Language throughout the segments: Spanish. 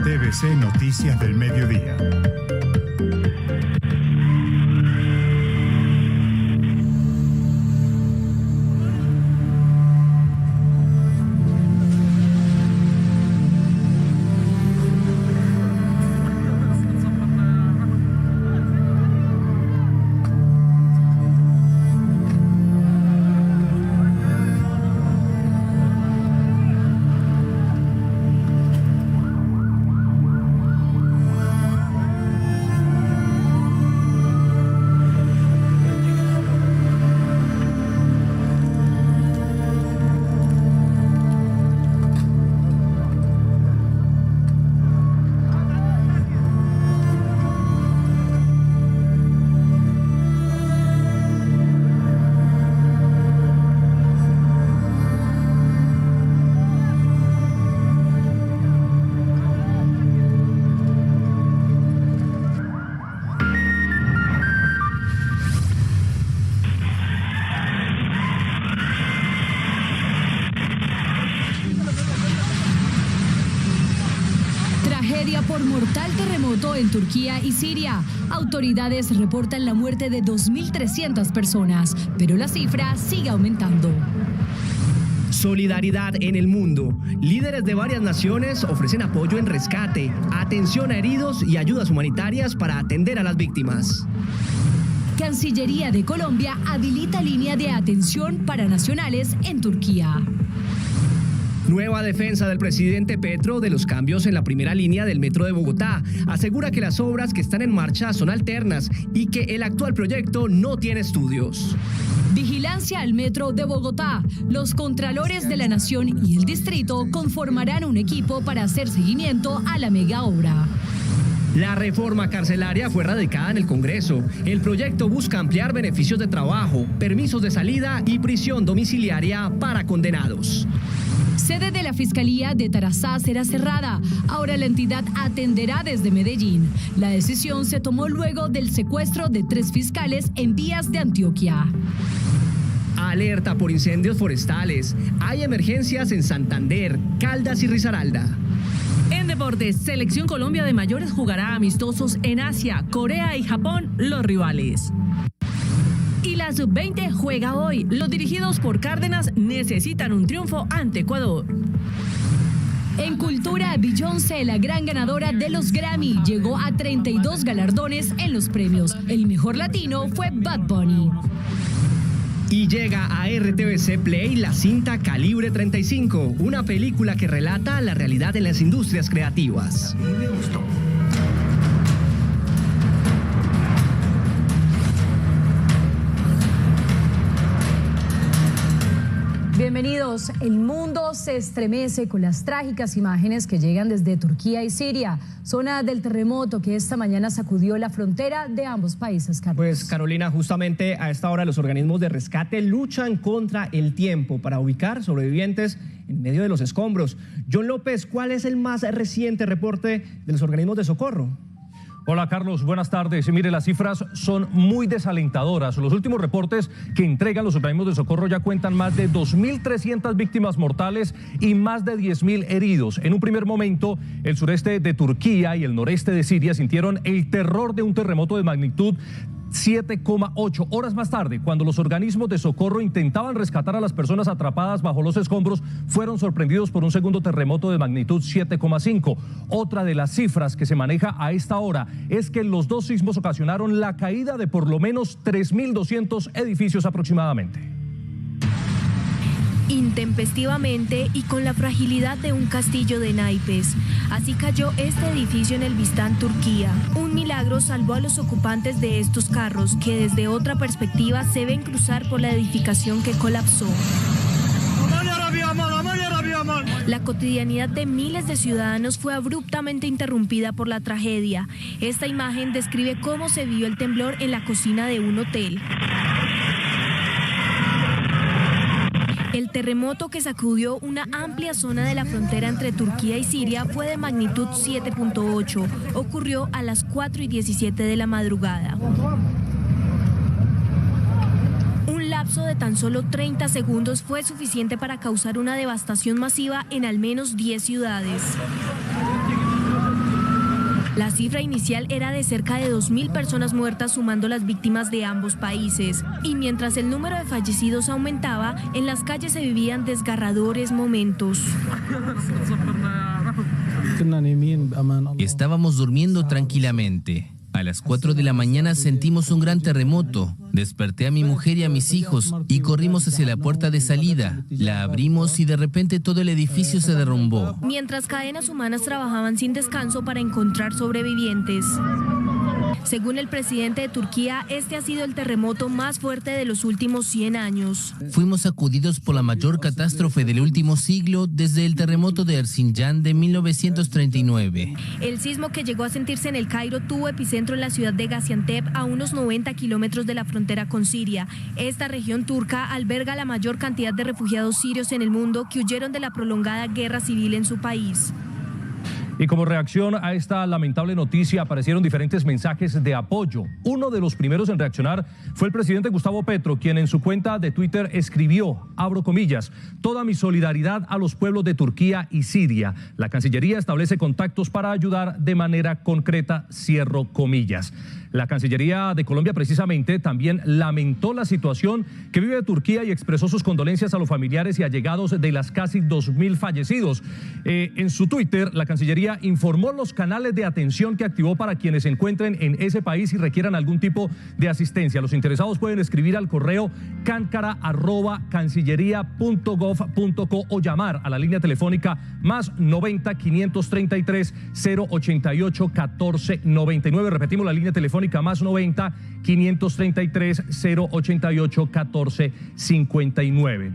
TVC Noticias del Mediodía. Por mortal terremoto en Turquía y Siria. Autoridades reportan la muerte de 2.300 personas, pero la cifra sigue aumentando. Solidaridad en el mundo. Líderes de varias naciones ofrecen apoyo en rescate, atención a heridos y ayudas humanitarias para atender a las víctimas. Cancillería de Colombia habilita línea de atención para nacionales en Turquía. Nueva defensa del presidente Petro de los cambios en la primera línea del metro de Bogotá. Asegura que las obras que están en marcha son alternas y que el actual proyecto no tiene estudios. Vigilancia al metro de Bogotá. Los contralores de la Nación y el distrito conformarán un equipo para hacer seguimiento a la mega obra. La reforma carcelaria fue radicada en el Congreso. El proyecto busca ampliar beneficios de trabajo, permisos de salida y prisión domiciliaria para condenados. Sede de la Fiscalía de Tarazá será cerrada. Ahora la entidad atenderá desde Medellín. La decisión se tomó luego del secuestro de 3 fiscales en vías de Antioquia. Alerta por incendios forestales. Hay emergencias en Santander, Caldas y Risaralda. En deportes, Selección Colombia de mayores jugará amistosos en Asia, Corea y Japón, los rivales. Y la sub-20 juega hoy. Los dirigidos por Cárdenas necesitan un triunfo ante Ecuador. En cultura, Beyoncé, la gran ganadora de los Grammy, llegó a 32 galardones en los premios. El mejor latino fue Bad Bunny. Y llega a RTVC Play la cinta Calibre 35, una película que relata la realidad en las industrias creativas. Me gustó. Bienvenidos. El mundo se estremece con las trágicas imágenes que llegan desde Turquía y Siria, zona del terremoto que esta mañana sacudió la frontera de ambos países, Carlos. Pues Carolina, justamente a esta hora los organismos de rescate luchan contra el tiempo para ubicar sobrevivientes en medio de los escombros. John López, ¿cuál es el más reciente reporte de los organismos de socorro? Hola Carlos, buenas tardes. Mire, las cifras son muy desalentadoras. Los últimos reportes que entregan los organismos de socorro ya cuentan más de 2.300 víctimas mortales y más de 10.000 heridos. En un primer momento, el sureste de Turquía y el noreste de Siria sintieron el terror de un terremoto de magnitud 7,8. Horas más tarde, cuando los organismos de socorro intentaban rescatar a las personas atrapadas bajo los escombros, fueron sorprendidos por un segundo terremoto de magnitud 7,5. Otra de las cifras que se maneja a esta hora es que los dos sismos ocasionaron la caída de por lo menos 3.200 edificios aproximadamente. Intempestivamente y con la fragilidad de un castillo de naipes. Así cayó este edificio en Elbistan, Turquía. Un milagro salvó a los ocupantes de estos carros que desde otra perspectiva se ven cruzar por la edificación que colapsó. La cotidianidad de miles de ciudadanos fue abruptamente interrumpida por la tragedia. Esta imagen describe cómo se vivió el temblor en la cocina de un hotel. El terremoto que sacudió una amplia zona de la frontera entre Turquía y Siria fue de magnitud 7,8. Ocurrió a las 4:17 de la madrugada. Un lapso de tan solo 30 segundos fue suficiente para causar una devastación masiva en al menos 10 ciudades. La cifra inicial era de cerca de 2.000 personas muertas, sumando las víctimas de ambos países. Y mientras el número de fallecidos aumentaba, en las calles se vivían desgarradores momentos. Estábamos durmiendo tranquilamente. A las 4 de la mañana sentimos un gran terremoto. Desperté a mi mujer y a mis hijos y corrimos hacia la puerta de salida. La abrimos y de repente todo el edificio se derrumbó. Mientras cadenas humanas trabajaban sin descanso para encontrar sobrevivientes. Según el presidente de Turquía, este ha sido el terremoto más fuerte de los últimos 100 años. Fuimos sacudidos por la mayor catástrofe del último siglo desde el terremoto de Erzincan de 1939. El sismo que llegó a sentirse en el Cairo tuvo epicentro en la ciudad de Gaziantep, a unos 90 kilómetros de la frontera con Siria. Esta región turca alberga la mayor cantidad de refugiados sirios en el mundo que huyeron de la prolongada guerra civil en su país. Y como reacción a esta lamentable noticia aparecieron diferentes mensajes de apoyo. Uno de los primeros en reaccionar fue el presidente Gustavo Petro, quien en su cuenta de Twitter escribió, abro comillas, toda mi solidaridad a los pueblos de Turquía y Siria. La Cancillería establece contactos para ayudar de manera concreta, cierro comillas. La Cancillería de Colombia precisamente también lamentó la situación que vive Turquía y expresó sus condolencias a los familiares y allegados de las casi 2.000 fallecidos. En su Twitter, la Cancillería informó los canales de atención que activó para quienes se encuentren en ese país y requieran algún tipo de asistencia. Los interesados pueden escribir al correo cancara@cancillería.gov.co o llamar a la línea telefónica más 90 533 088 1499. Repetimos la línea telefónica más 90 533 088 1459.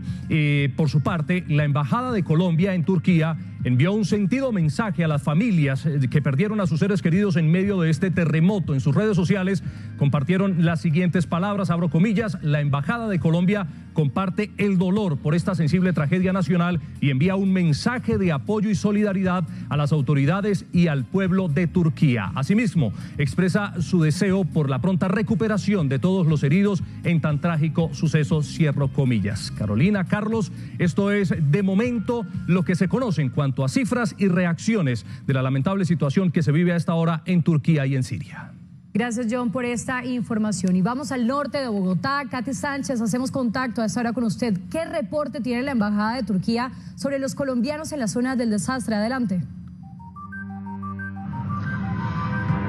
Por su parte, la Embajada de Colombia en Turquía envió un sentido mensaje a las familias que perdieron a sus seres queridos en medio de este terremoto. En sus redes sociales compartieron las siguientes palabras, abro comillas, la Embajada de Colombia comparte el dolor por esta sensible tragedia nacional y envía un mensaje de apoyo y solidaridad a las autoridades y al pueblo de Turquía. Asimismo, expresa su deseo por la pronta recuperación de todos los heridos en tan trágico suceso, cierro comillas. Carolina, Carlos, esto es de momento lo que se conoce en cuanto a cifras y reacciones de la lamentable situación que se vive a esta hora en Turquía y en Siria. Gracias, John, por esta información. Y vamos al norte de Bogotá. Katy Sánchez, hacemos contacto a esta hora con usted. ¿Qué reporte tiene la Embajada de Turquía sobre los colombianos en la zona del desastre? Adelante.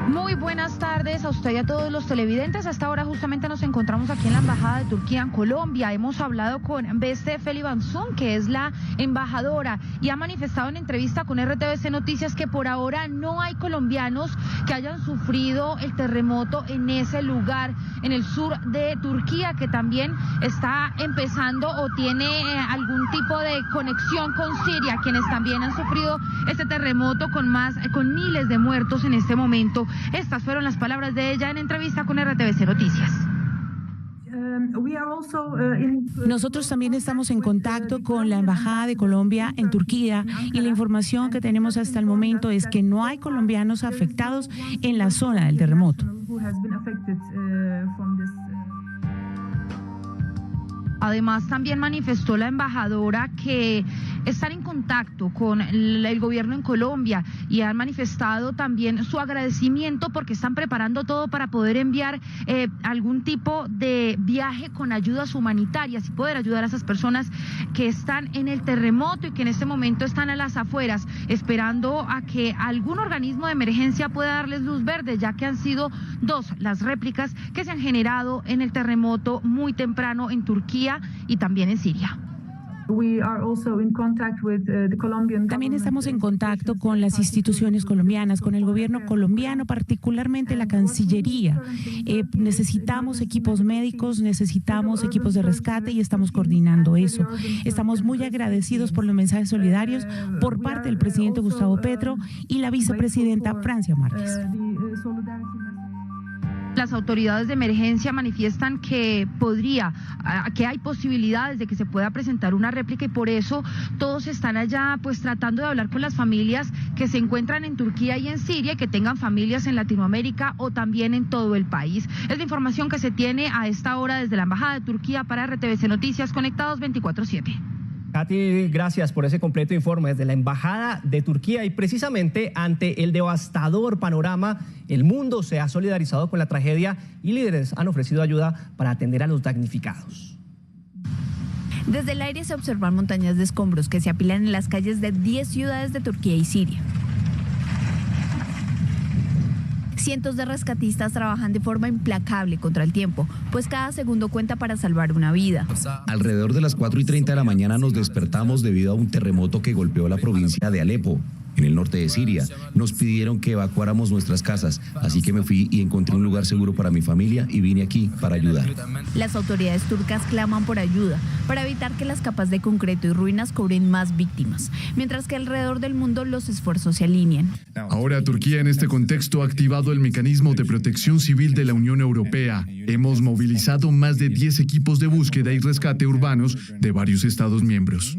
Muy buenas tardes a usted y a todos los televidentes. A esta hora justamente nos encontramos aquí en la Embajada de Turquía en Colombia. Hemos hablado con Beste Felibanzun, que es la embajadora, y ha manifestado en entrevista con RTBC Noticias que por ahora no hay colombianos que hayan sufrido el terremoto en ese lugar, en el sur de Turquía, que también está empezando o tiene algún tipo de conexión con Siria, quienes también han sufrido este terremoto con miles de muertos en este momento. Estas fueron las palabras de ella en entrevista con RTBC Noticias. Nosotros también estamos en contacto con la Embajada de Colombia en Turquía y la información que tenemos hasta el momento es que no hay colombianos afectados en la zona del terremoto. Además, también manifestó la embajadora que están en contacto con el gobierno en Colombia y han manifestado también su agradecimiento porque están preparando todo para poder enviar algún tipo de viaje con ayudas humanitarias y poder ayudar a esas personas que están en el terremoto y que en este momento están a las afueras, esperando a que algún organismo de emergencia pueda darles luz verde, ya que han sido 2 las réplicas que se han generado en el terremoto muy temprano en Turquía y también en Siria. También estamos en contacto con las instituciones colombianas, con el gobierno colombiano, particularmente la Cancillería. Necesitamos equipos médicos, necesitamos equipos de rescate y estamos coordinando eso. Estamos muy agradecidos por los mensajes solidarios por parte del presidente Gustavo Petro y la vicepresidenta Francia Márquez. Las autoridades de emergencia manifiestan que hay posibilidades de que se pueda presentar una réplica y por eso todos están allá pues tratando de hablar con las familias que se encuentran en Turquía y en Siria y que tengan familias en Latinoamérica o también en todo el país. Es la información que se tiene a esta hora desde la Embajada de Turquía para RTBC Noticias, conectados 24/7. Katy, gracias por ese completo informe desde la Embajada de Turquía y precisamente ante el devastador panorama, el mundo se ha solidarizado con la tragedia y líderes han ofrecido ayuda para atender a los damnificados. Desde el aire se observan montañas de escombros que se apilan en las calles de 10 ciudades de Turquía y Siria. Cientos de rescatistas trabajan de forma implacable contra el tiempo, pues cada segundo cuenta para salvar una vida. Alrededor de las 4:30 de la mañana nos despertamos debido a un terremoto que golpeó la provincia de Alepo, en el norte de Siria. Nos pidieron que evacuáramos nuestras casas, así que me fui y encontré un lugar seguro para mi familia y vine aquí para ayudar. Las autoridades turcas claman por ayuda para evitar que las capas de concreto y ruinas cobren más víctimas, mientras que alrededor del mundo los esfuerzos se alinean. Ahora Turquía en este contexto ha activado el mecanismo de protección civil de la Unión Europea. Hemos movilizado más de 10 equipos de búsqueda y rescate urbanos de varios Estados miembros.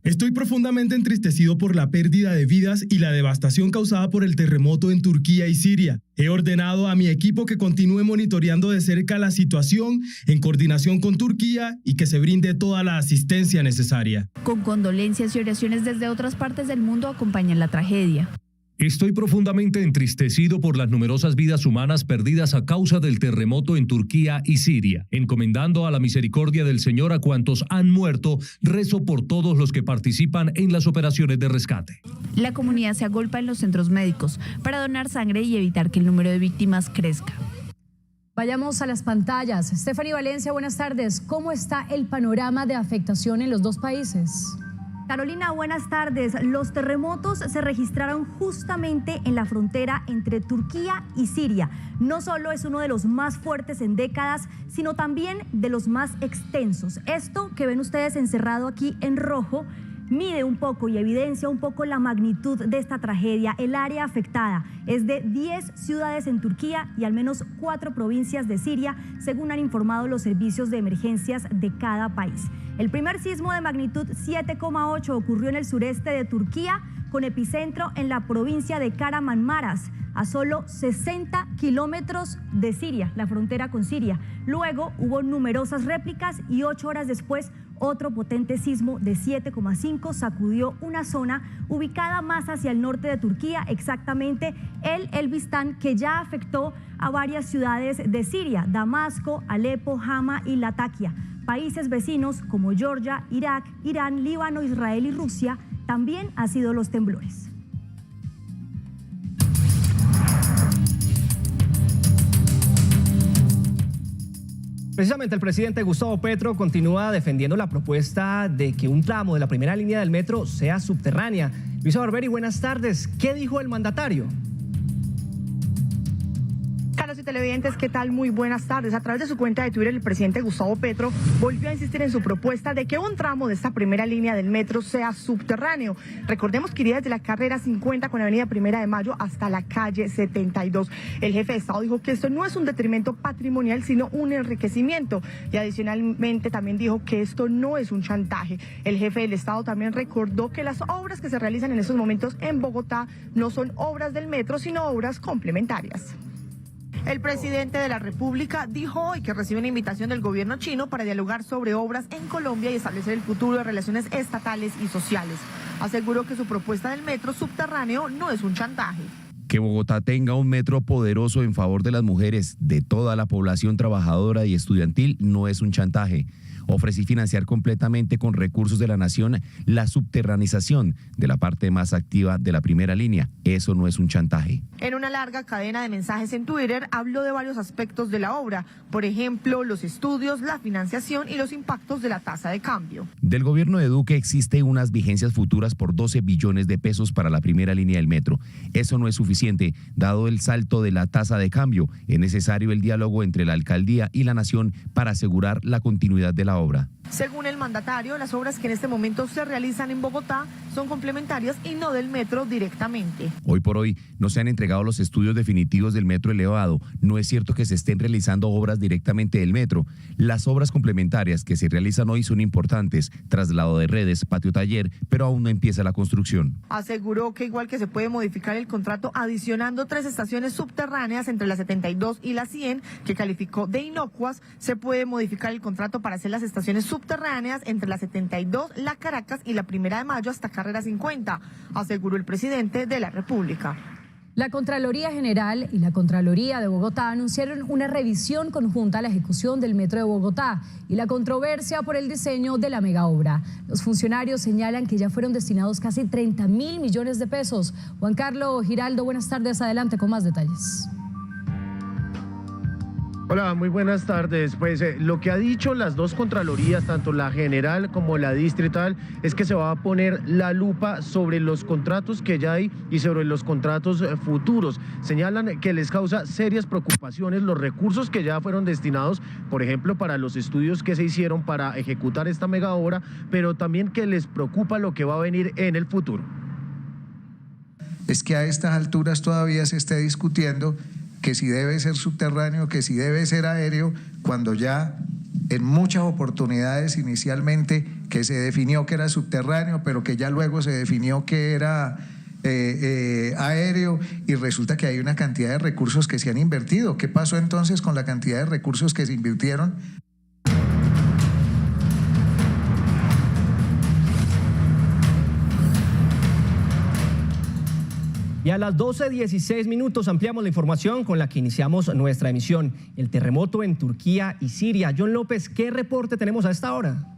Estoy profundamente entristecido por la pérdida de vidas y la devastación causada por el terremoto en Turquía y Siria. He ordenado a mi equipo que continúe monitoreando de cerca la situación en coordinación con Turquía y que se brinde toda la asistencia necesaria. Con condolencias y oraciones desde otras partes del mundo acompañan la tragedia. Estoy profundamente entristecido por las numerosas vidas humanas perdidas a causa del terremoto en Turquía y Siria. Encomendando a la misericordia del Señor a cuantos han muerto, rezo por todos los que participan en las operaciones de rescate. La comunidad se agolpa en los centros médicos para donar sangre y evitar que el número de víctimas crezca. Vayamos a las pantallas. Stephanie Valencia, buenas tardes. ¿Cómo está el panorama de afectación en los dos países? Carolina, buenas tardes. Los terremotos se registraron justamente en la frontera entre Turquía y Siria. No solo es uno de los más fuertes en décadas, sino también de los más extensos. Esto que ven ustedes encerrado aquí en rojo mide un poco y evidencia un poco la magnitud de esta tragedia. El área afectada es de 10 ciudades en Turquía y al menos 4 provincias de Siria, según han informado los servicios de emergencias de cada país. El primer sismo de magnitud 7,8 ocurrió en el sureste de Turquía, con epicentro en la provincia de Kahramanmaraş, a solo 60 kilómetros de Siria, la frontera con Siria. Luego hubo numerosas réplicas y 8 horas después otro potente sismo de 7,5 sacudió una zona ubicada más hacia el norte de Turquía, exactamente el Elbistan, que ya afectó a varias ciudades de Siria: Damasco, Alepo, Hama y Latakia. Países vecinos como Georgia, Irak, Irán, Líbano, Israel y Rusia también han sido los temblores. Precisamente el presidente Gustavo Petro continúa defendiendo la propuesta de que un tramo de la primera línea del metro sea subterránea. Luisa Barberi, buenas tardes. ¿Qué dijo el mandatario? Carlos y televidentes, ¿qué tal? Muy buenas tardes. A través de su cuenta de Twitter, el presidente Gustavo Petro volvió a insistir en su propuesta de que un tramo de esta primera línea del metro sea subterráneo. Recordemos que iría desde la carrera 50 con la avenida 1 de Mayo hasta la calle 72. El jefe de Estado dijo que esto no es un detrimento patrimonial, sino un enriquecimiento. Y adicionalmente también dijo que esto no es un chantaje. El jefe del Estado también recordó que las obras que se realizan en estos momentos en Bogotá no son obras del metro, sino obras complementarias. El presidente de la República dijo hoy que recibe una invitación del gobierno chino para dialogar sobre obras en Colombia y establecer el futuro de relaciones estatales y sociales. Aseguró que su propuesta del metro subterráneo no es un chantaje. Que Bogotá tenga un metro poderoso en favor de las mujeres, de toda la población trabajadora y estudiantil, no es un chantaje. Ofrecí financiar completamente con recursos de la nación la subterranización de la parte más activa de la primera línea. Eso no es un chantaje. En una larga cadena de mensajes en Twitter habló de varios aspectos de la obra, por ejemplo, los estudios, la financiación y los impactos de la tasa de cambio. Del gobierno de Duque existe unas vigencias futuras por 12 billones de pesos para la primera línea del metro. Eso no es suficiente, dado el salto de la tasa de cambio. Es necesario el diálogo entre la alcaldía y la nación para asegurar la continuidad de la obra. Según el mandatario, las obras que en este momento se realizan en Bogotá son complementarias y no del metro directamente. Hoy por hoy no se han entregado los estudios definitivos del metro elevado. No es cierto que se estén realizando obras directamente del metro. Las obras complementarias que se realizan hoy son importantes: traslado de redes, patio taller, pero aún no empieza la construcción. Aseguró que igual que se puede modificar el contrato adicionando 3 estaciones subterráneas entre la 72 y la 100, que calificó de inocuas, se puede modificar el contrato para hacerlas estaciones subterráneas entre la 72, la Caracas y la 1 de Mayo hasta Carrera 50, aseguró el presidente de la República. La Contraloría General y la Contraloría de Bogotá anunciaron una revisión conjunta a la ejecución del Metro de Bogotá y la controversia por el diseño de la megaobra. Los funcionarios señalan que ya fueron destinados casi 30.000 millones de pesos. Juan Carlos Giraldo, buenas tardes, adelante con más detalles. Hola, muy buenas tardes. Pues lo que ha dicho las dos contralorías, tanto la general como la distrital, es que se va a poner la lupa sobre los contratos que ya hay y sobre los contratos futuros. Señalan que les causa serias preocupaciones los recursos que ya fueron destinados, por ejemplo, para los estudios que se hicieron para ejecutar esta mega obra, pero también que les preocupa lo que va a venir en el futuro. Es que a estas alturas todavía se esté discutiendo que si debe ser subterráneo, que si debe ser aéreo, cuando ya en muchas oportunidades inicialmente que se definió que era subterráneo, pero que ya luego se definió que era aéreo, y resulta que hay una cantidad de recursos que se han invertido. ¿Qué pasó entonces con la cantidad de recursos que se invirtieron? Y a las 12:16 ampliamos la información con la que iniciamos nuestra emisión. El terremoto en Turquía y Siria. John López, ¿qué reporte tenemos a esta hora?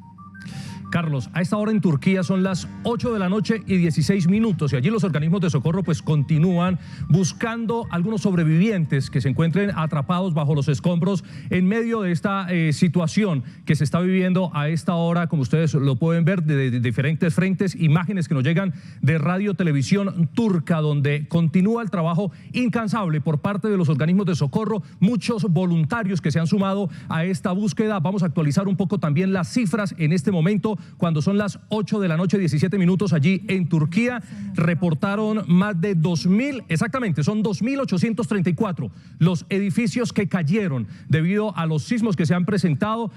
Carlos, a esta hora en Turquía son las 8 de la noche y 16 minutos y allí los organismos de socorro pues continúan buscando algunos sobrevivientes que se encuentren atrapados bajo los escombros en medio de esta situación que se está viviendo a esta hora, como ustedes lo pueden ver, de diferentes frentes, imágenes que nos llegan de Radio Televisión Turca, donde continúa el trabajo incansable por parte de los organismos de socorro, muchos voluntarios que se han sumado a esta búsqueda. Vamos a actualizar un poco también las cifras en este momento. Cuando son las 8 de la noche, 17 minutos allí en Turquía, reportaron más de 2.000, exactamente, son 2.834 los edificios que cayeron debido a los sismos que se han presentado.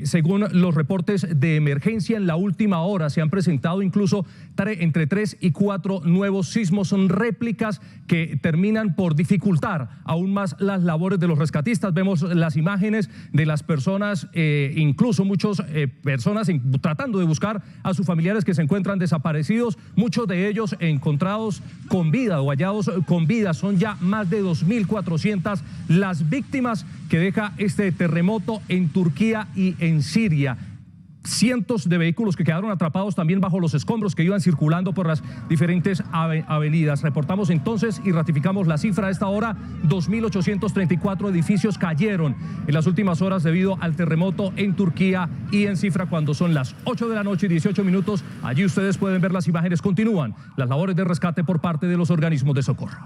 Según los reportes de emergencia en la última hora, se han presentado incluso entre 3 y 4 nuevos sismos. Son réplicas que terminan por dificultar aún más las labores de los rescatistas. Vemos las imágenes de las personas, incluso muchas personas tratando de buscar a sus familiares que se encuentran desaparecidos, muchos de ellos encontrados con vida o hallados con vida. Son ya más de 2.400 las víctimas que deja este terremoto en Turquía y en Siria. Cientos de vehículos que quedaron atrapados también bajo los escombros que iban circulando por las diferentes avenidas. Reportamos entonces y ratificamos la cifra a esta hora: 2.834 edificios cayeron en las últimas horas debido al terremoto en Turquía y en cifra cuando son las 8 de la noche y 18 minutos. Allí ustedes pueden ver las imágenes. Continúan las labores de rescate por parte de los organismos de socorro.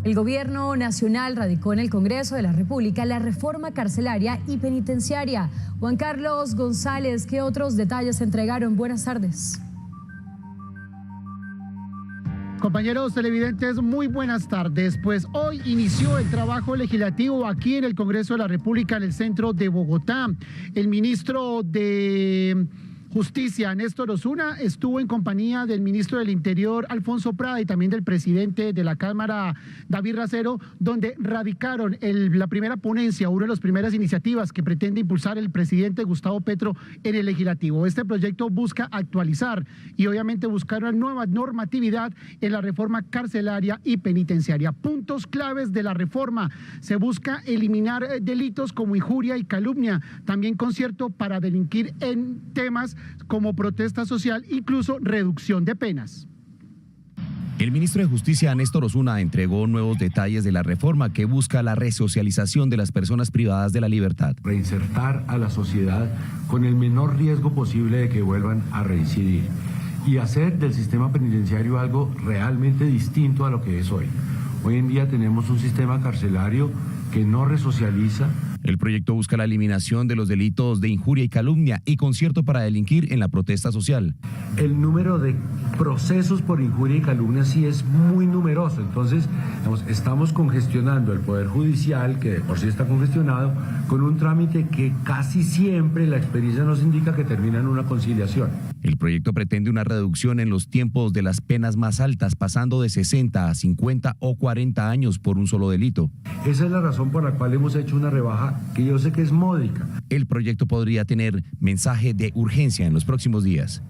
El gobierno nacional radicó en el Congreso de la República la reforma carcelaria y penitenciaria. Juan Carlos González, ¿qué otros detalles se entregaron? Buenas tardes. Compañeros televidentes, muy buenas tardes. Pues hoy inició el trabajo legislativo aquí en el Congreso de la República, en el centro de Bogotá. El ministro de Justicia, Néstor Osuna, estuvo en compañía del ministro del Interior, Alfonso Prada, y también del presidente de la Cámara, David Racero, donde radicaron la primera ponencia, una de las primeras iniciativas que pretende impulsar el presidente Gustavo Petro en el legislativo. Este proyecto busca actualizar y obviamente buscar una nueva normatividad en la reforma carcelaria y penitenciaria. Puntos claves de la reforma: se busca eliminar delitos como injuria y calumnia, también concierto para delinquir en temas como protesta social, incluso reducción de penas. El ministro de Justicia, Néstor Osuna, entregó nuevos detalles de la reforma que busca la resocialización de las personas privadas de la libertad. Reinsertar a la sociedad con el menor riesgo posible de que vuelvan a reincidir y hacer del sistema penitenciario algo realmente distinto a lo que es hoy. Hoy en día tenemos un sistema carcelario que no resocializa. El proyecto busca la eliminación de los delitos de injuria y calumnia y concierto para delinquir en la protesta social. El número de procesos por injuria y calumnia sí es muy numeroso, entonces estamos congestionando el Poder Judicial, que de por sí está congestionado, con un trámite que casi siempre la experiencia nos indica que termina en una conciliación. El proyecto pretende una reducción en los tiempos de las penas más altas, pasando de 60 a 50 o 40 años por un solo delito. Esa es la razón por la cual hemos hecho una rebaja que yo sé que es módica. El proyecto podría tener mensaje de urgencia en los próximos días.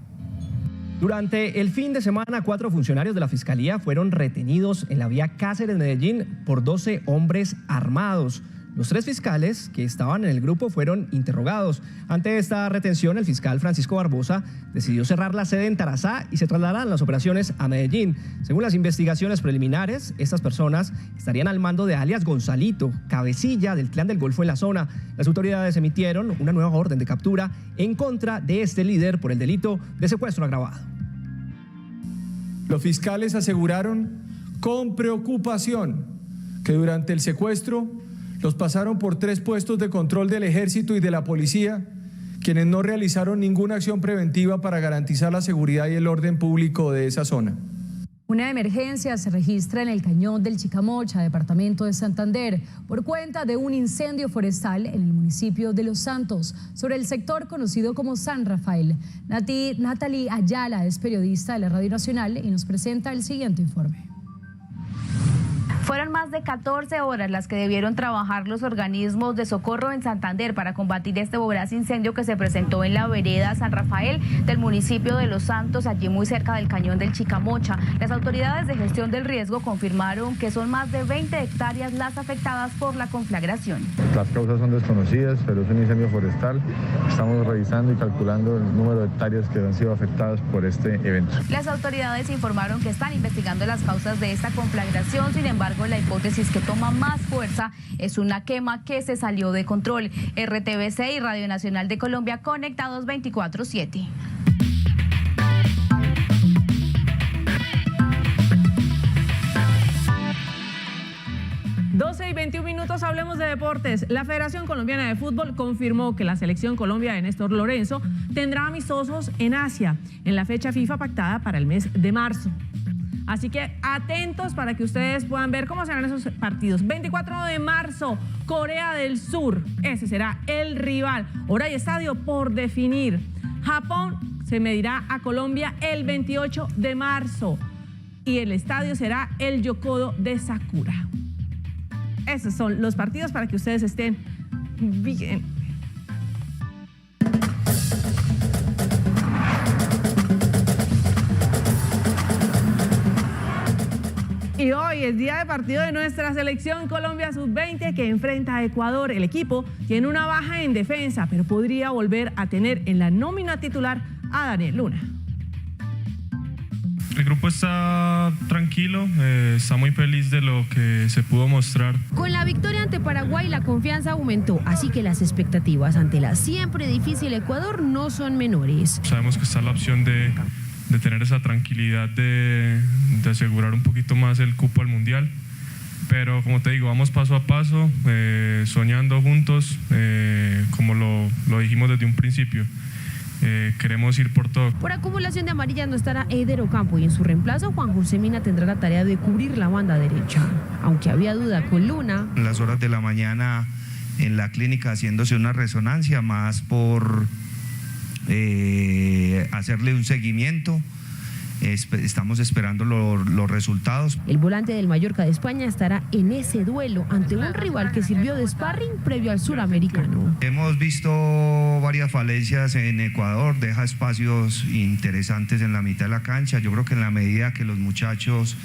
Durante el fin de semana, 4 funcionarios de la Fiscalía fueron retenidos en la vía Cáceres-Medellín por 12 hombres armados. Los 3 fiscales que estaban en el grupo fueron interrogados. Ante esta retención, el fiscal Francisco Barbosa decidió cerrar la sede en Tarazá y se trasladarán las operaciones a Medellín. Según las investigaciones preliminares, estas personas estarían al mando de alias Gonzalito, cabecilla del Clan del Golfo en la zona. Las autoridades emitieron una nueva orden de captura en contra de este líder por el delito de secuestro agravado. Los fiscales aseguraron con preocupación que durante el secuestro los pasaron por 3 puestos de control del Ejército y de la Policía, quienes no realizaron ninguna acción preventiva para garantizar la seguridad y el orden público de esa zona. Una emergencia se registra en el Cañón del Chicamocha, departamento de Santander, por cuenta de un incendio forestal en el municipio de Los Santos, sobre el sector conocido como San Rafael. Natalie Ayala es periodista de la Radio Nacional y nos presenta el siguiente informe. Fueron más de 14 horas las que debieron trabajar los organismos de socorro en Santander para combatir este voraz incendio que se presentó en la vereda San Rafael del municipio de Los Santos, allí muy cerca del Cañón del Chicamocha. Las autoridades de gestión del riesgo confirmaron que son más de 20 hectáreas las afectadas por la conflagración. Las causas son desconocidas, pero es un incendio forestal. Estamos revisando y calculando el número de hectáreas que han sido afectadas por este evento. Las autoridades informaron que están investigando las causas de esta conflagración, sin embargo, la hipótesis que toma más fuerza es una quema que se salió de control. RTVC y Radio Nacional de Colombia conectados 24/7. Y 21 minutos, hablemos de deportes. La Federación Colombiana de Fútbol confirmó que la selección Colombia de Néstor Lorenzo tendrá amistosos en Asia en la fecha FIFA pactada para el mes de marzo. Así que atentos para que ustedes puedan ver cómo serán esos partidos. 24 de marzo, Corea del Sur. Ese será el rival. Hora y estadio por definir. Japón se medirá a Colombia el 28 de marzo. Y el estadio será el Yokodo de Sakura. Esos son los partidos para que ustedes estén bien. Y hoy es día de partido de nuestra selección Colombia Sub-20 que enfrenta a Ecuador. El equipo tiene una baja en defensa, pero podría volver a tener en la nómina titular a Daniel Luna. El grupo está tranquilo, está muy feliz de lo que se pudo mostrar. Con la victoria ante Paraguay, la confianza aumentó, así que las expectativas ante la siempre difícil Ecuador no son menores. Sabemos que está la opción de tener esa tranquilidad de asegurar un poquito más el cupo al Mundial. Pero como te digo, vamos paso a paso, soñando juntos, como lo dijimos desde un principio. Queremos ir por todo. Por acumulación de amarillas no estará Eider Ocampo y en su reemplazo Juan José Mina tendrá la tarea de cubrir la banda derecha. Aunque había duda con Luna. En las horas de la mañana en la clínica haciéndose una resonancia más por hacerle un seguimiento. Estamos esperando los resultados. El volante del Mallorca de España estará en ese duelo ante un rival que sirvió de sparring previo al suramericano. Hemos visto varias falencias en Ecuador, deja espacios interesantes en la mitad de la cancha. Yo creo que en la medida que los muchachos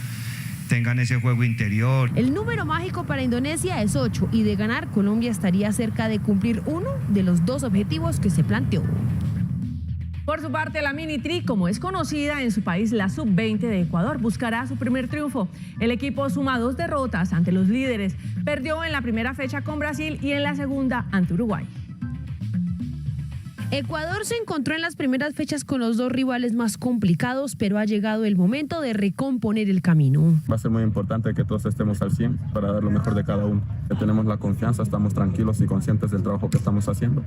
tengan ese juego interior. El número mágico para Indonesia es 8 y de ganar Colombia estaría cerca de cumplir uno de los 2 objetivos que se planteó. Por su parte, la Mini Tri, como es conocida en su país, la Sub-20 de Ecuador, buscará su primer triunfo. El equipo suma 2 derrotas ante los líderes. Perdió en la primera fecha con Brasil y en la segunda ante Uruguay. Ecuador se encontró en las primeras fechas con los 2 rivales más complicados, pero ha llegado el momento de recomponer el camino. Va a ser muy importante que todos estemos al 100 para dar lo mejor de cada uno. Que tenemos la confianza, estamos tranquilos y conscientes del trabajo que estamos haciendo.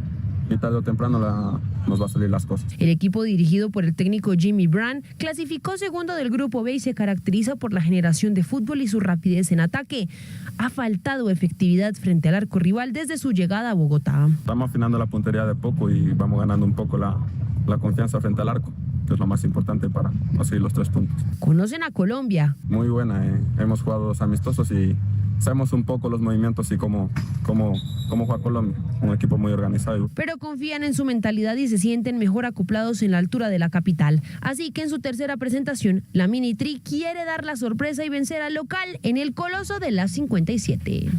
Y tarde o temprano nos va a salir las cosas. El equipo dirigido por el técnico Jimmy Brand clasificó segundo del grupo B y se caracteriza por la generación de fútbol y su rapidez en ataque. Ha faltado efectividad frente al arco rival desde su llegada a Bogotá. Estamos afinando la puntería de poco y vamos ganando un poco la confianza frente al arco. que es lo más importante para conseguir los 3 puntos. Conocen a Colombia. Muy buena, hemos jugado 2 amistosos y sabemos un poco los movimientos y cómo juega Colombia, un equipo muy organizado. Pero confían en su mentalidad y se sienten mejor acoplados en la altura de la capital. Así que en su tercera presentación, la Mini Tri quiere dar la sorpresa y vencer al local en el Coloso de la 57.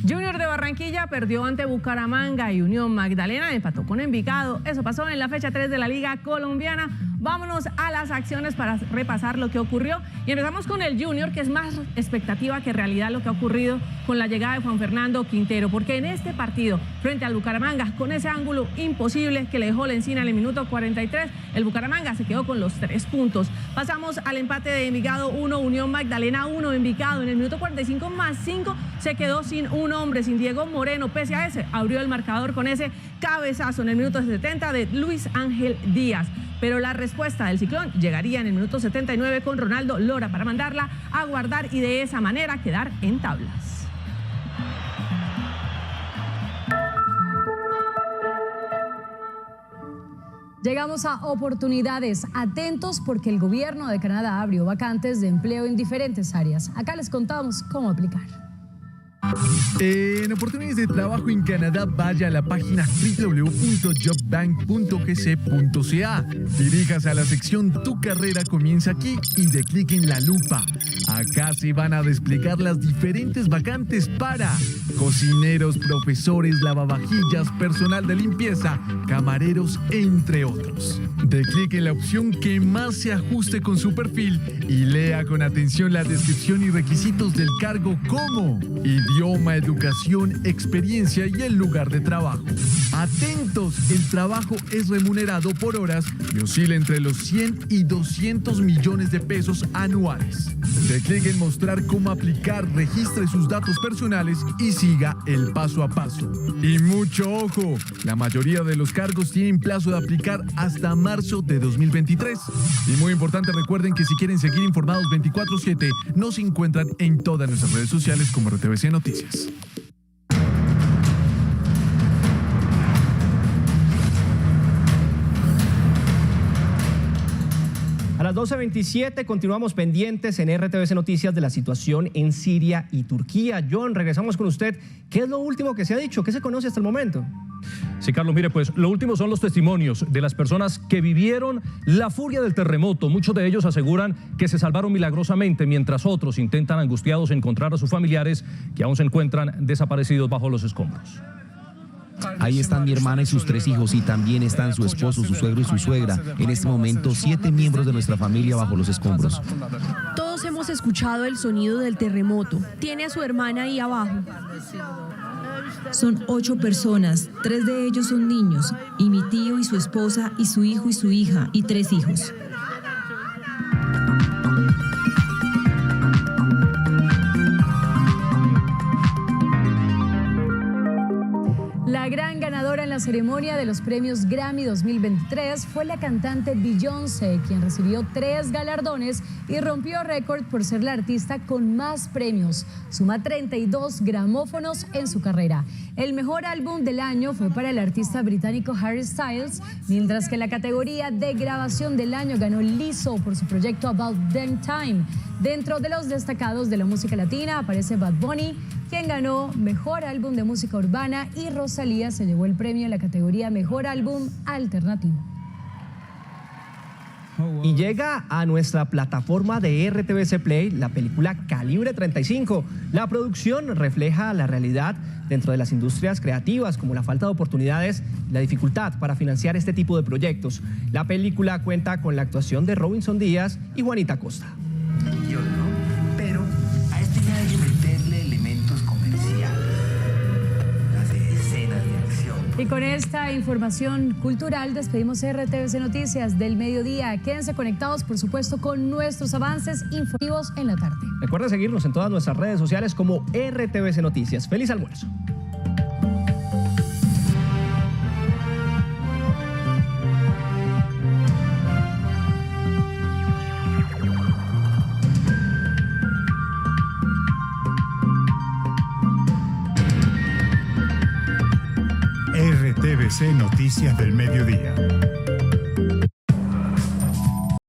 Junior de Barranquilla perdió ante Bucaramanga y Unión Magdalena empató con Envigado. Eso pasó en la fecha 3 de la Liga Colombiana. Vámonos a las acciones para repasar lo que ocurrió. Y empezamos con el Junior, que es más expectativa que realidad lo que ha ocurrido con la llegada de Juan Fernando Quintero. Porque en este partido, frente al Bucaramanga, con ese ángulo imposible que le dejó Lencina en el minuto 43, el Bucaramanga se quedó con los 3 puntos. Pasamos al empate de Envigado 1, Unión Magdalena 1. Envigado en el minuto 45 más 5 se quedó sin un hombre, sin Diego Moreno. Pese a ese, abrió el marcador con ese cabezazo en el minuto 70 de Luis Ángel Díaz. Pero la respuesta del Ciclón llegaría en el minuto 79 con Ronaldo Lora para mandarla a guardar y de esa manera quedar en tablas. Llegamos a oportunidades. Atentos porque el gobierno de Canadá abrió vacantes de empleo en diferentes áreas. Acá les contamos cómo aplicar. En oportunidades de trabajo en Canadá, vaya a la página www.jobbank.gc.ca. Diríjase a la sección Tu carrera comienza aquí y dé clic en la lupa. Acá se van a desplegar las diferentes vacantes para cocineros, profesores, lavavajillas, personal de limpieza, camareros, entre otros. Dé clic en la opción que más se ajuste con su perfil y lea con atención la descripción y requisitos del cargo como idioma, educación, experiencia y el lugar de trabajo. Atentos, el trabajo es remunerado por horas y oscila entre los 100 y 200 millones de pesos anuales. Dé clic en mostrar cómo aplicar, registre sus datos personales y siga el paso a paso. Y mucho ojo, la mayoría de los cargos tienen plazo de aplicar hasta marzo de 2023. Y muy importante, recuerden que si quieren seguir informados 24/7, nos encuentran en todas nuestras redes sociales como RTVC Noticias. A las 12:27 continuamos pendientes en RTVC Noticias de la situación en Siria y Turquía. John, regresamos con usted. ¿Qué es lo último que se ha dicho? ¿Qué se conoce hasta el momento? Sí, Carlos, mire, pues lo último son los testimonios de las personas que vivieron la furia del terremoto. Muchos de ellos aseguran que se salvaron milagrosamente, mientras otros intentan angustiados encontrar a sus familiares que aún se encuentran desaparecidos bajo los escombros. Ahí están mi hermana y sus 3 hijos y también están su esposo, su suegro y su suegra. En este momento, 7 miembros de nuestra familia bajo los escombros. Todos hemos escuchado el sonido del terremoto. Tiene a su hermana ahí abajo. Son 8 personas, 3 de ellos son niños, y mi tío y su esposa y su hijo y su hija y 3 hijos. La gran ganadora en la ceremonia de los premios Grammy 2023 fue la cantante Beyoncé, quien recibió 3 galardones y rompió récord por ser la artista con más premios. Suma 32 gramófonos en su carrera. El mejor álbum del año fue para el artista británico Harry Styles, mientras que la categoría de grabación del año ganó Lizzo por su proyecto About Damn Time. Dentro de los destacados de la música latina aparece Bad Bunny, quien ganó Mejor Álbum de Música Urbana, y Rosalía se llevó el premio en la categoría Mejor Álbum Alternativo. Y llega a nuestra plataforma de RTVC Play la película Calibre 35. La producción refleja la realidad dentro de las industrias creativas, como la falta de oportunidades y la dificultad para financiar este tipo de proyectos. La película cuenta con la actuación de Robinson Díaz y Juanita Costa. Pero a esto ya hay que meterle elementos comerciales, las escenas de acción. Y con esta información cultural despedimos RTVC Noticias del mediodía. Quédense conectados, por supuesto, con nuestros avances informativos en la tarde. Recuerda seguirnos en todas nuestras redes sociales como RTVC Noticias. ¡Feliz almuerzo! RTVC Noticias del Mediodía.